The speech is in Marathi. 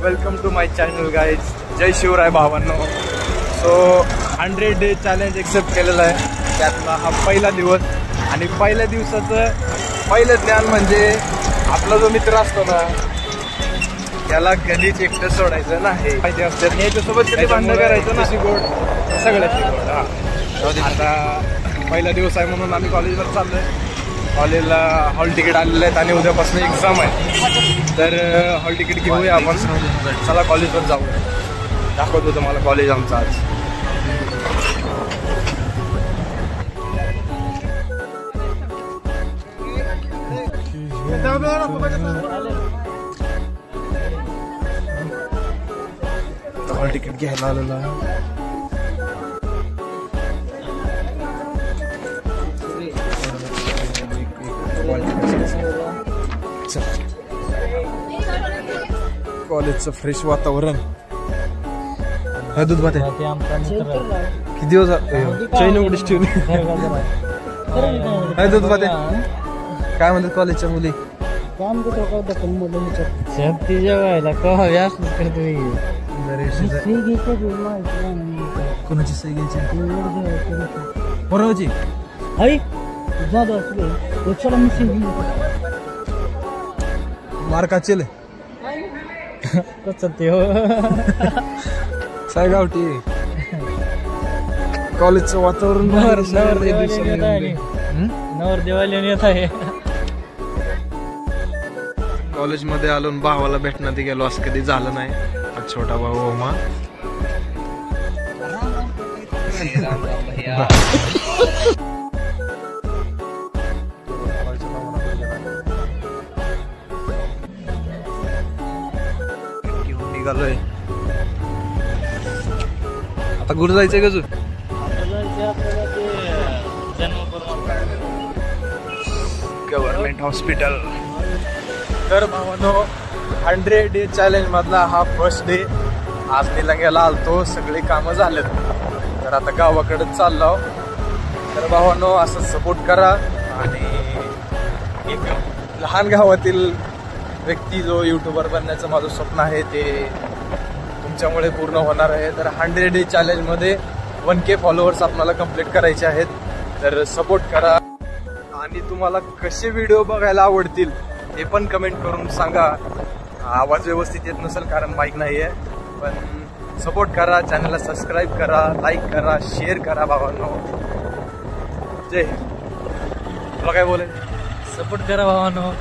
Welcome to my channel guys. जय शिवराय भावांनो. सो 100 डे चॅलेंज एक्सेप्ट केलेला आहे. त्यातला हा पहिला दिवस आणि पहिल्या दिवसाचं पहिलं ज्ञान म्हणजे आपला जो मित्र असतो ना त्याला कधीच एकटं सोडायचं नाही. माहिती असते याच्यासोबत कधी भांडण करायचं ना. गोड सगळ्याची गोड. हा आता पहिला दिवस आहे म्हणून आम्ही कॉलेजवर चाललोय. कॉलेजला हॉल तिकीट आलेले आहेत आणि उद्यापासून एक्झाम आहे. तर हॉल तिकीट घेऊया आपण. चला कॉलेजवर जाऊ. दाखवतो तुम्हाला कॉलेज आमचं आज. हॉल तिकीट घ्यायला आलेला आहे. कॉलेजचं फ्रेश वातावरण. दूध भात किती दिवस चैन उघडीच ठेवली. दूध भात काय म्हणतात कॉलेजच्या मुली. कोणाची सही घ्यायची बरोबरची मार्क आचेल सायगावठी. कॉलेजचं वातावरण नवरदेवाला येत आहे. कॉलेजमध्ये आलो भावाला भेटण्यात गेलो असं कधी झालं नाही. छोटा भाऊ ओमा. निघालोय आता. गुरु जायचंय का तू. Government hospital. तर भावानो 100 डे चॅलेंज मधला हा फर्स्ट डे. आज निलंग्याला आलतो. सगळी कामं झालेत. तर आता गावाकडे चाललो. तर भावानो असं सपोर्ट करा. आणि एक लहान गावातील व्यक्ती जो युट्यूबर बनण्याचं माझं स्वप्न आहे ते तुमच्यामुळे पूर्ण होणार आहे. तर 100 डे चॅलेंजमध्ये 1K फॉलोअर्स आपल्याला कंप्लीट करायचे आहेत. तर सपोर्ट करा. आणि तुम्हाला कसे व्हिडिओ बघायला आवडतील ते पण कमेंट करून सांगा. आवाज व्यवस्थित येत नसेल कारण माईक नाही आहे. पण सपोर्ट करा. चॅनलला सबस्क्राईब करा, लाईक करा, शेअर करा भावांनो. जय. तुला काय बोलायचं. सपोर्ट करा भावांनो.